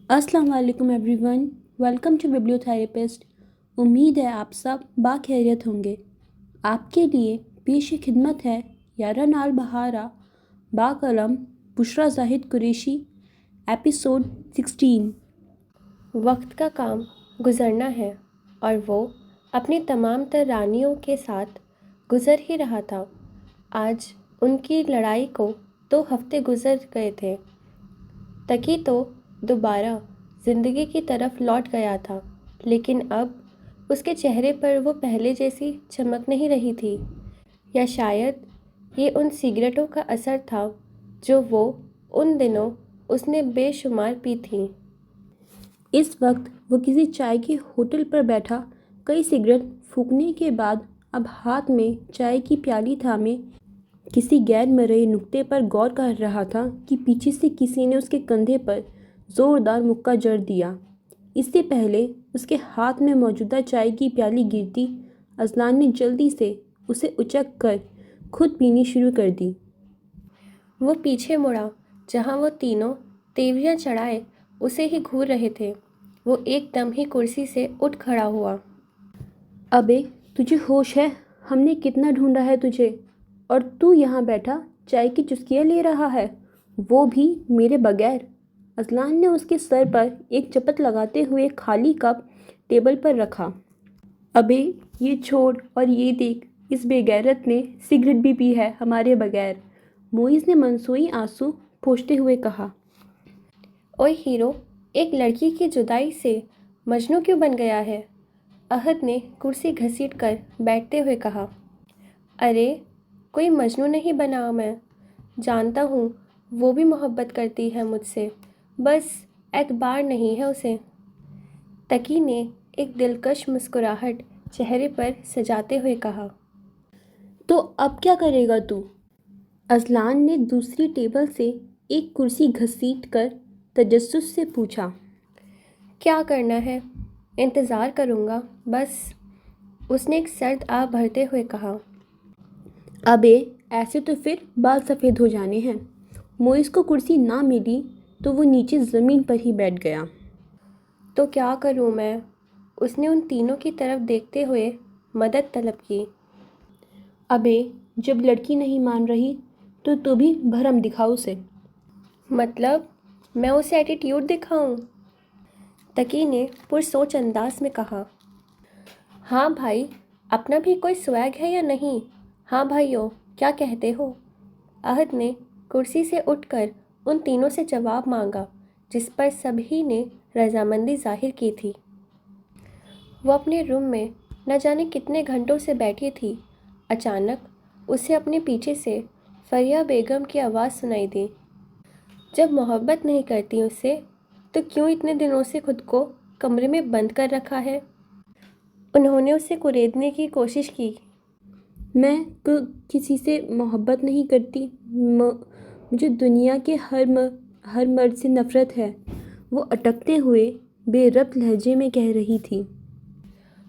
अस्सलाम वालेकुम everyone, welcome to बिब्लियोथेरेपिस्ट। उम्मीद है आप सब बाखैरियत होंगे। आपके लिए पेश खिदमत है यारा नाल बहारा बाकलम बुशरा जाहिद कुरैशी, एपिसोड 16। वक्त का काम गुजरना है और वो अपनी तमाम तर रानियों के साथ गुजर ही रहा था। आज उनकी लड़ाई को 2 हफ्ते गुजर गए थे। तकी तो दोबारा ज़िंदगी की तरफ लौट गया था, लेकिन अब उसके चेहरे पर वो पहले जैसी चमक नहीं रही थी। या शायद ये उन सिगरेटों का असर था जो वो उन दिनों उसने बेशुमार पी थीं। इस वक्त वो किसी चाय के होटल पर बैठा कई सिगरेट फूकने के बाद अब हाथ में चाय की प्याली थामे किसी गैर मरई नुक्ते पर गौर कर रहा था कि पीछे से किसी ने उसके कंधे पर ज़ोरदार मुक्का जड़ दिया। इससे पहले उसके हाथ में मौजूदा चाय की प्याली गिरती, अजलान ने जल्दी से उसे उचक कर खुद पीनी शुरू कर दी। वो पीछे मुड़ा जहाँ वो तीनों तेवरियाँ चढ़ाए उसे ही घूर रहे थे। वो एकदम ही कुर्सी से उठ खड़ा हुआ। अबे तुझे होश है? हमने कितना ढूंढा है तुझे, और तू यहाँ बैठा चाय की चुस्कियाँ ले रहा है, वो भी मेरे बगैर। अजलान ने उसके सर पर एक चपत लगाते हुए खाली कप टेबल पर रखा। अबे ये छोड़ और ये देख, इस बेगैरत ने सिगरेट भी पी है हमारे बगैर, मोइज़ ने मनसोई आंसू पोंछते हुए कहा। ओए हीरो, एक लड़की की जुदाई से मजनू क्यों बन गया है? अहद ने कुर्सी घसीट कर बैठते हुए कहा। अरे कोई मजनू नहीं बना, मैं जानता हूँ वो भी मोहब्बत करती है मुझसे, बस एतबार नहीं है उसे। तकी ने एक दिलकश मुस्कुराहट चेहरे पर सजाते हुए कहा। तो अब क्या करेगा तू? अजलान ने दूसरी टेबल से एक कुर्सी घसीट कर तजस्सुस से पूछा। क्या करना है, इंतज़ार करूँगा बस, उसने एक सर्द आह भरते हुए कहा। अबे ऐसे तो फिर बाल सफ़ेद हो जाने हैं। मोइज़ को कुर्सी ना मिली तो वो नीचे ज़मीन पर ही बैठ गया। तो क्या करूँ मैं? उसने उन तीनों की तरफ देखते हुए मदद तलब की। अबे जब लड़की नहीं मान रही तो तू भी भरम दिखा उसे। मतलब मैं उसे एटीट्यूड दिखाऊं? तकी ने पुरसोच अंदाज में कहा। हाँ भाई, अपना भी कोई स्वैग है या नहीं? हाँ भाइयों, क्या कहते हो? अहद ने कुर्सी से उठकर उन तीनों से जवाब मांगा, जिस पर सभी ने रजामंदी जाहिर की थी। वो अपने रूम में न जाने कितने घंटों से बैठी थी। अचानक उसे अपने पीछे से फरिया बेगम की आवाज़ सुनाई दी। जब मोहब्बत नहीं करती उससे, तो क्यों इतने दिनों से खुद को कमरे में बंद कर रखा है? उन्होंने उसे कुरेदने की कोशिश की। मैं किसी से मोहब्बत नहीं करती, मुझे दुनिया के हर मर्द से नफ़रत है, वो अटकते हुए बेरब्त लहजे में कह रही थी।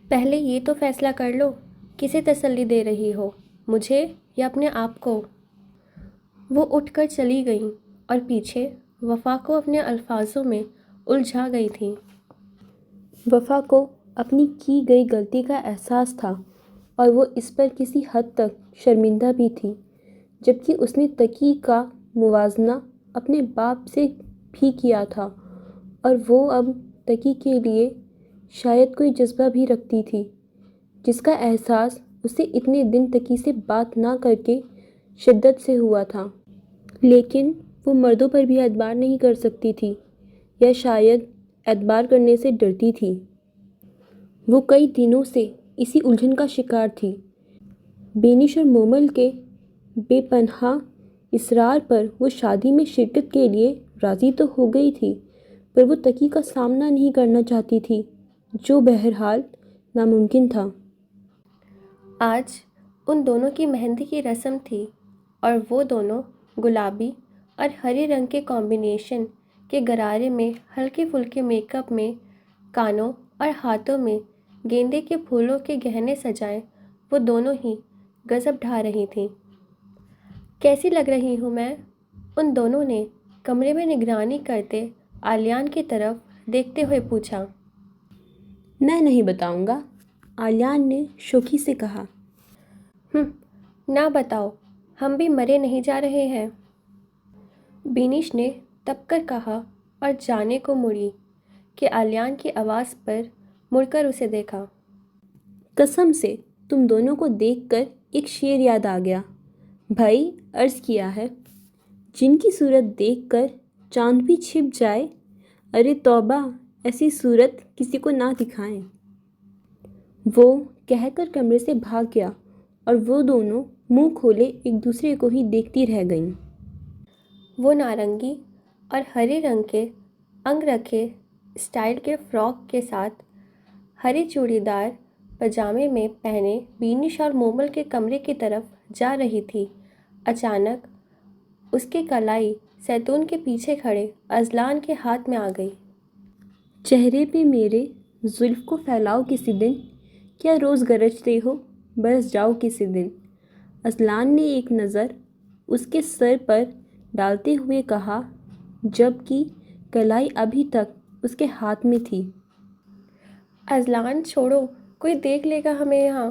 पहले ये तो फैसला कर लो, किसे तसल्ली दे रही हो, मुझे या अपने आप को? वो उठकर चली गई और पीछे वफ़ा को अपने अल्फाजों में उलझा गई थी। वफ़ा को अपनी की गई गलती का एहसास था और वो इस पर किसी हद तक शर्मिंदा भी थी, जबकि उसने तकी का मुवाजना अपने बाप से भी किया था और वो अब तकी के लिए शायद कोई जज्बा भी रखती थी, जिसका एहसास उसे इतने दिन तकी से बात ना करके शिद्दत से हुआ था। लेकिन वो मर्दों पर भी एतबार नहीं कर सकती थी, या शायद एतबार करने से डरती थी। वो कई दिनों से इसी उलझन का शिकार थी। बेनिश और मोमल के बेपनाह इसरार पर वो शादी में शिरकत के लिए राज़ी तो हो गई थी, पर वो तकी का सामना नहीं करना चाहती थी, जो बहरहाल नामुमकिन था। आज उन दोनों की मेहंदी की रस्म थी और वो दोनों गुलाबी और हरे रंग के कॉम्बिनेशन के गरारे में हल्के फुल्के मेकअप में, कानों और हाथों में गेंदे के फूलों के गहने सजाए वो दोनों ही गजब ढा रही थीं। कैसी लग रही हूँ मैं? उन दोनों ने कमरे में निगरानी करते आलियान की तरफ دیکھتے ہوئے پوچھا۔ میں نہیں بتاؤں گا، آلیان نے شوخی سے کہا۔ نہ بتاؤ، ہم بھی مرے نہیں جا رہے ہیں، بینش نے تپ کر کہا اور جانے کو مڑی کہ آلیان کی آواز پر مڑ کر اسے دیکھا۔ قسم سے تم دونوں کو دیکھ کر ایک شعر یاد آ گیا، بھائی عرض کیا ہے، جن کی صورت دیکھ کر چاند بھی چھپ جائے، ارے توبہ ایسی صورت کسی کو نہ دکھائیں۔ وہ کہہ کر کمرے سے بھاگ گیا اور وہ دونوں منہ کھولے ایک دوسرے کو ہی دیکھتی رہ گئیں۔ وہ نارنگی اور ہرے رنگ کے انگ رکھے اسٹائل کے فراک کے ساتھ ہرے چوڑی دار پاجامے میں پہنے بینش اور مومل کے کمرے کی طرف جا رہی تھی۔ اچانک اس کی کلائی زیتون کے پیچھے کھڑے اذلان کے ہاتھ میں آ گئی۔ چہرے پہ میرے زلف کو پھیلاؤ کسی دن، کیا روز گرجتے ہو، برس جاؤ کسی دن، اذلان نے ایک نظر اس کے سر پر ڈالتے ہوئے کہا، جب کہ کلائی ابھی تک اس کے ہاتھ میں تھی۔ اذلان چھوڑو، کوئی دیکھ لے گا ہمیں یہاں،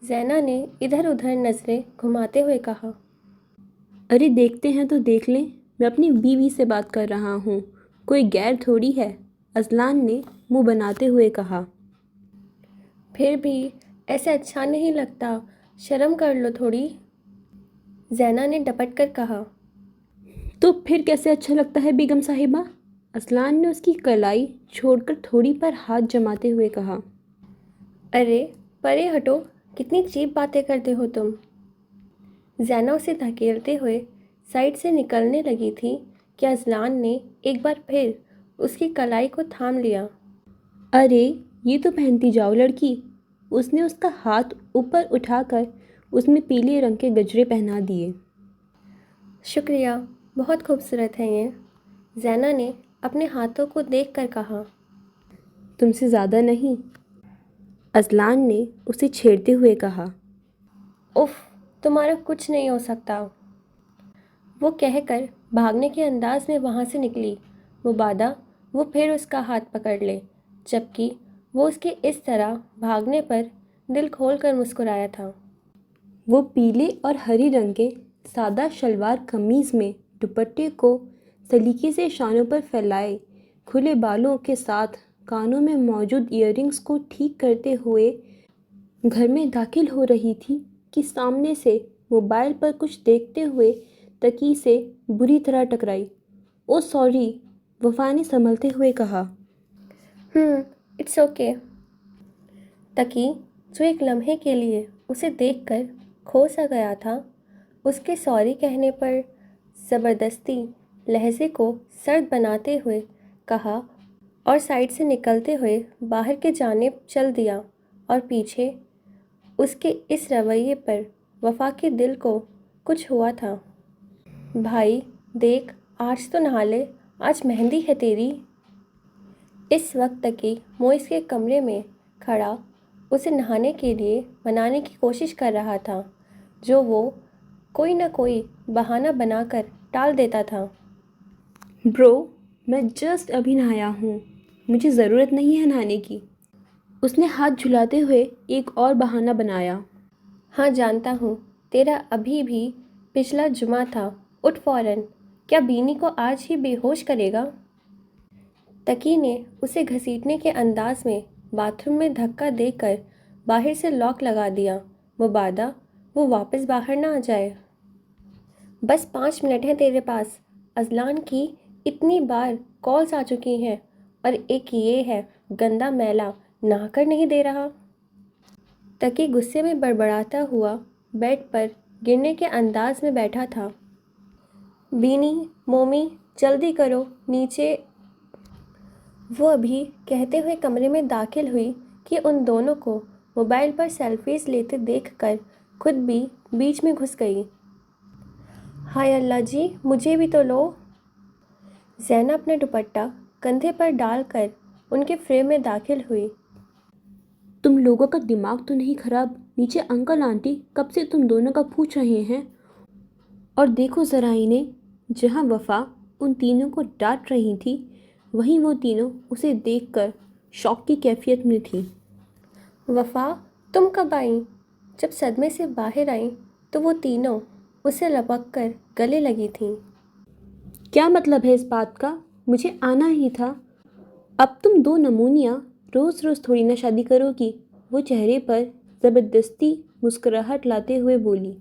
زینہ نے ادھر ادھر نظریں گھماتے ہوئے کہا۔ ارے دیکھتے ہیں تو دیکھ لیں، میں اپنی بیوی سے بات کر رہا ہوں، کوئی غیر تھوڑی ہے، اذلان نے منہ بناتے ہوئے کہا۔ پھر بھی ایسے اچھا نہیں لگتا، شرم کر لو تھوڑی، زینہ نے ڈپٹ کر کہا۔ تو پھر کیسے اچھا لگتا ہے بیگم صاحبہ، اذلان نے اس کی کلائی چھوڑ کر تھوڑی پر ہاتھ جماتے ہوئے کہا۔ ارے پرے ہٹو، کتنی چیپ باتیں کرتے ہو تم، زینہ اسے دھکیلتے ہوئے سائڈ سے نکلنے لگی تھی کہ اذلان نے ایک بار پھر اس کی کلائی کو تھام لیا۔ ارے یہ تو پہنتی جاؤ لڑکی، اس نے اس کا ہاتھ اوپر اٹھا کر اس میں پیلے رنگ کے گجرے پہنا دیے۔ شکریہ، بہت خوبصورت ہے یہ، زینہ نے اپنے ہاتھوں کو دیکھ کر کہا۔ تم سے زیادہ نہیں، اذلان نے اسے چھیڑتے ہوئے کہا۔ اف، تمہارا کچھ نہیں ہو سکتا، وہ کہہ کر بھاگنے کے انداز میں وہاں سے نکلی، مبادا وہ پھر اس کا ہاتھ پکڑ لے، جبکہ وہ اس کے اس طرح بھاگنے پر دل کھول کر مسکرایا تھا۔ وہ پیلے اور ہری رنگ کے سادہ شلوار قمیض میں دوپٹے کو سلیقے سے شانوں پر پھیلائے کھلے بالوں کے ساتھ کانوں میں موجود ایئر رنگز کو ٹھیک کرتے ہوئے گھر میں داخل ہو رہی تھی کہ سامنے سے موبائل پر کچھ دیکھتے ہوئے تقی سے بری طرح ٹکرائی۔ او سوری، وفا نے سنبھلتے ہوئے کہا۔ اٹس اوکے، تقی جو ایک لمحے کے لیے اسے دیکھ کر کھو سا گیا تھا، اس کے سوری کہنے پر زبردستی لہجے کو سرد بناتے ہوئے کہا اور سائڈ سے نکلتے ہوئے باہر کی جانب چل دیا، اور پیچھے اس کے اس رویے پر وفا کے دل کو کچھ ہوا تھا۔ بھائی دیکھ، آج تو نہا لے، آج مہندی ہے تیری۔ اس وقت تقی موئز کے کمرے میں کھڑا اسے نہانے کے لیے منانے کی کوشش کر رہا تھا، جو وہ کوئی نہ کوئی بہانہ بنا کر ٹال دیتا تھا۔ برو، میں جسٹ ابھی نہایا ہوں، مجھے ضرورت نہیں ہے نہانے کی، اس نے ہاتھ جھلاتے ہوئے ایک اور بہانہ بنایا۔ ہاں جانتا ہوں، تیرا ابھی بھی پچھلا جمعہ تھا، اٹھ فوراً، کیا بینی کو آج ہی بے ہوش کرے گا؟ تقی نے اسے گھسیٹنے کے انداز میں باتھ روم میں دھکا دے کر باہر سے لاک لگا دیا، مبادا وہ واپس باہر نہ آ جائے۔ بس 5 منٹ ہیں تیرے پاس، اذلان کی اتنی بار کالز آ چکی ہیں، اور ایک یہ ہے گندا میلا نہا کر نہیں دے رہا۔ تقی غصے میں بڑبڑاتا ہوا بیڈ پر گرنے کے انداز میں بیٹھا تھا۔ بینی، مومی، جلدی کرو، نیچے، وہ ابھی کہتے ہوئے کمرے میں داخل ہوئی کہ ان دونوں کو موبائل پر سیلفیز لیتے دیکھ کر خود بھی بیچ میں گھس گئی۔ ہائے اللہ جی، مجھے بھی تو لو، زینہ اپنا دوپٹہ کندھے پر ڈال کر ان کے فریم میں داخل ہوئی۔ تم لوگوں کا دماغ تو نہیں خراب، نیچے انکل آنٹی کب سے تم دونوں کا پوچھ رہے ہیں، اور دیکھو ذرا انہیں، جہاں وفا ان تینوں کو ڈانٹ رہی تھی वहीं वो तीनों उसे देखकर शौक की कैफियत में थीं। वफ़ा, तुम कब आई? जब सदमे से बाहर आई तो वो तीनों उसे लपक कर गले लगी थीं। क्या मतलब है इस बात का? मुझे आना ही था। अब तुम दो नमूनियाँ रोज़ रोज़ थोड़ी ना शादी करोगी। वो चेहरे पर ज़बरदस्ती मुस्कुराहट लाते हुए बोली।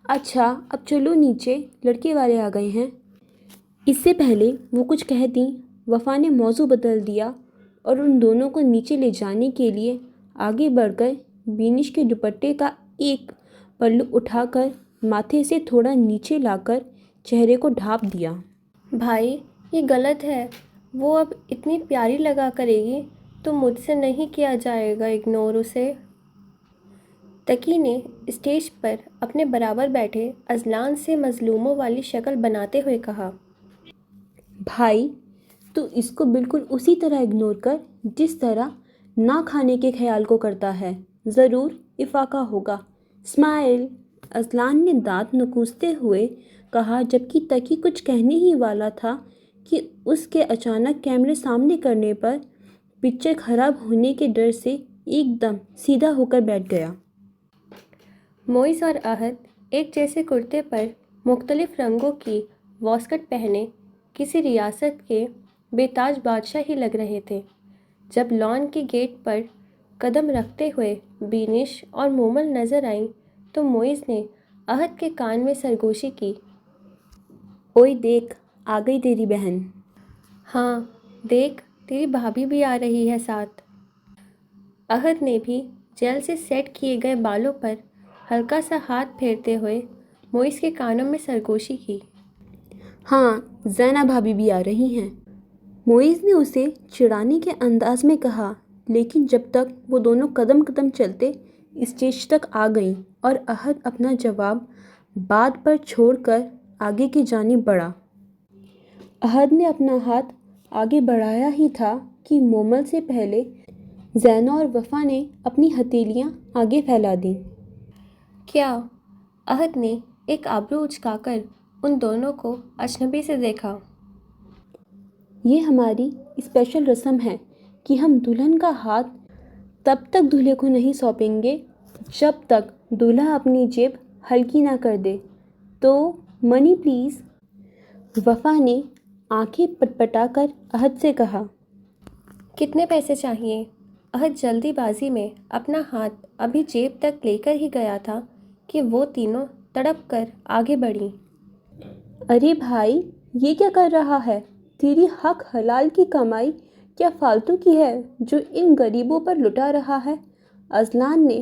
अच्छा, अब चलो नीचे, लड़के वाले आ गए हैं। इससे पहले वो कुछ कहती, वफ़ा ने मौजू बदल दिया और उन दोनों को नीचे ले जाने के लिए आगे बढ़कर बीनिश के दुपट्टे का एक पल्लू उठाकर माथे से थोड़ा नीचे लाकर चेहरे को ढाँप दिया। भाई, ये गलत है। वो अब इतनी प्यारी लगा करेगी तो मुझसे नहीं किया जाएगा इग्नोर उसे। तकी ने स्टेज पर अपने बराबर बैठे अजलान से मजलूमों वाली शक्ल बनाते हुए कहा। भाई, तू इसको बिल्कुल उसी तरह इग्नोर कर जिस तरह ना खाने के ख्याल को करता है। ज़रूर इफाका होगा। स्माइल। अजलान ने दांत नुकूसते हुए कहा, जबकि तकी कुछ कहने ही वाला था कि उसके अचानक कैमरे सामने करने पर पिक्चर खराब होने के डर से एकदम सीधा होकर बैठ गया। मोइस और अहद एक जैसे कुर्ते पर मुख्तलिफ रंगों की वॉस्कट पहने किसी रियासत के बेताज बादशाह ही लग रहे थे। जब लॉन के गेट पर कदम रखते हुए बीनिश और मोमल नज़र आईं तो मोइस ने अहद के कान में सरगोशी की। ओए देख, आ गई तेरी बहन। हाँ, देख, तेरी भाभी भी आ रही है साथ। अहद ने भी जेल से सेट किए गए बालों पर हल्का सा हाथ फेरते हुए मोइस के कानों में सरगोशी की। हाँ, ज़ैना भाभी भी आ रही हैं। मोइज़ ने उसे चिढ़ाने के अंदाज में कहा, लेकिन जब तक वो दोनों कदम कदम चलते स्टेज तक आ गईं और अहद अपना जवाब बात पर छोड़कर आगे की जानिब बढ़ा। अहद ने अपना हाथ आगे बढ़ाया ही था कि मोमल से पहले ज़ैना और वफ़ा ने अपनी हथेलियाँ आगे फैला दीं। क्या? अहद ने एक आबरू उचकाकर उन दोनों को अजनबी से देखा। ये हमारी स्पेशल रस्म है कि हम दुल्हन का हाथ तब तक दूल्हे को नहीं सौंपेंगे जब तक दूल्हा अपनी जेब हल्की ना कर दे। तो मनी प्लीज़। वफ़ा ने आंखें पटपटाकर अहद से कहा। कितने पैसे चाहिए? अहद जल्दीबाजी में अपना हाथ अभी जेब तक लेकर ही गया था कि वो तीनों तड़प कर आगे बढ़ीं। अरे भाई, ये क्या कर रहा है? तेरी हक हलाल की कमाई क्या फालतू की है जो इन गरीबों पर लुटा रहा है? अजलान ने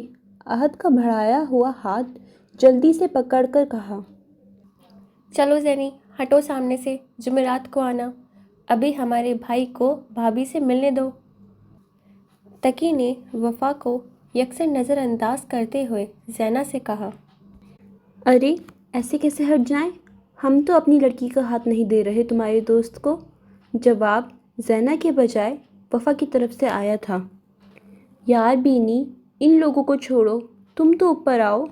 अहद का बढ़ाया हुआ हाथ जल्दी से पकड़कर कहा। चलो ज़ैनी, हटो सामने से, जुमेरात को आना। अभी हमारे भाई को भाभी से मिलने दो। तकी ने वफ़ा को यकसर नज़रअंदाज करते हुए ज़ैना से कहा। अरे, ऐसे कैसे हट जाएं? हम तो अपनी लड़की का हाथ नहीं दे रहे तुम्हारे दोस्त को। जवाब ज़ैना के बजाय वफ़ा की तरफ से आया था। यार बीनी, इन लोगों को छोड़ो, तुम तो ऊपर आओ।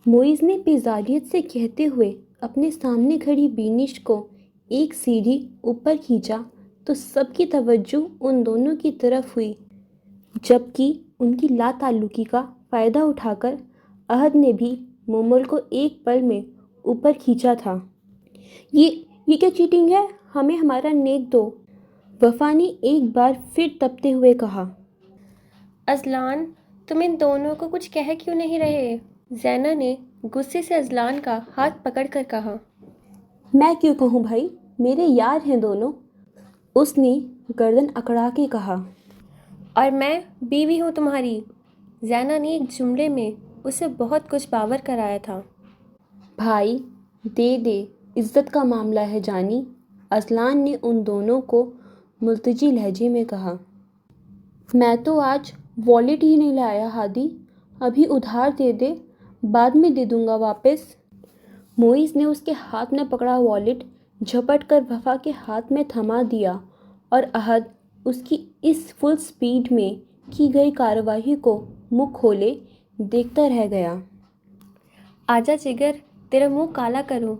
मोइज़ ने बेजारियत से कहते हुए अपने सामने खड़ी बीनिश को एक सीढ़ी ऊपर खींचा तो सबकी तवज्जो उन दोनों की तरफ हुई, जबकि उनकी लाताल्लुकी का फ़ायदा उठाकर अहद ने भी मोमल को एक पल में ऊपर खींचा था। ये क्या चीटिंग है? हमें हमारा नेक दो। वफ़ा ने एक बार फिर तपते हुए कहा। अजलान, तुम इन दोनों को कुछ कह क्यों नहीं रहे? ज़ैना ने गुस्से से अजलान का हाथ पकड़कर कहा। मैं क्यों कहूँ भाई, मेरे यार हैं दोनों, उसने गर्दन अकड़ा के कहा। और मैं बीवी हूँ तुम्हारी। ज़ैना ने एक जुमले में उसे बहुत कुछ बावर कराया था। भाई, दे, इज़्ज़त का मामला है जानी। अजलान ने उन दोनों को मुल्तजी लहजे में कहा। मैं तो आज वॉलेट ही नहीं लाया हादी, अभी उधार दे दे, बाद में दे दूंगा वापस। मोइज़ ने उसके हाथ में पकड़ा वॉलेट झपट कर वफ़ा के हाथ में थमा दिया और अहद उसकी इस फुल स्पीड में की गई कार्रवाई को मुँह खोले देखता रह गया। आजा जिगर, तेरा मुंह काला करूं।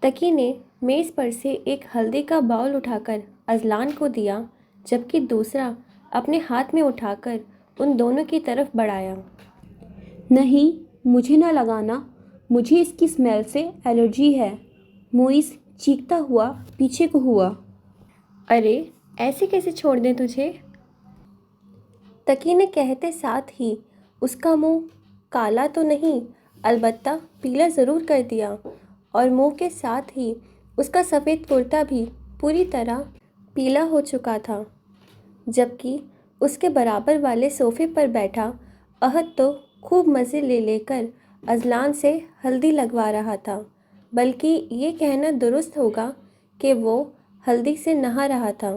तकी ने मेज़ पर से एक हल्दी का बाउल उठाकर اذلان کو دیا جبکہ دوسرا اپنے ہاتھ میں اٹھا کر ان دونوں کی طرف بڑھایا۔ نہیں، مجھے نہ لگانا، مجھے اس کی اسمیل سے الرجی ہے، موئس چیختا ہوا پیچھے کو ہوا۔ ارے ایسے کیسے چھوڑ دیں تجھے؟ تقی نے کہتے ساتھ ہی اس کا منہ کالا تو نہیں البتہ پیلا ضرور کر دیا، اور منہ کے ساتھ ہی اس کا سفید کرتا بھی پوری طرح پیلا ہو چکا تھا۔ جبکہ اس کے برابر والے صوفے پر بیٹھا احد تو خوب مزے لے لے کر اذلان سے ہلدی لگوا رہا تھا، بلکہ یہ کہنا درست ہوگا کہ وہ ہلدی سے نہا رہا تھا،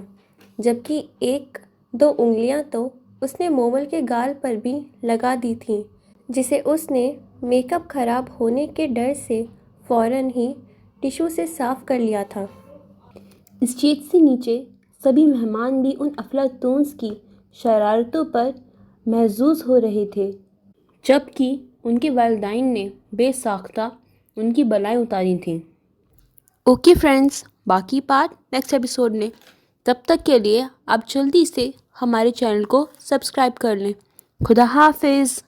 جبکہ ایک دو انگلیاں تو اس نے مومل کے گال پر بھی لگا دی تھیں، جسے اس نے میک اپ خراب ہونے کے ڈر سے فوراً ہی ٹشو سے صاف کر لیا تھا۔ اسٹیج سے نیچے سبھی مہمان بھی ان افلاطونس کی شرارتوں پر محظوظ ہو رہے تھے، جبکہ ان کے والدین نے بے ساختہ ان کی بلائیں اتاری تھیں۔ اوکے فرینڈز، باقی پارٹ نیکسٹ ایپیسوڈ میں۔ تب تک کے لیے آپ جلدی سے ہمارے چینل کو سبسکرائب کر لیں۔ خدا حافظ۔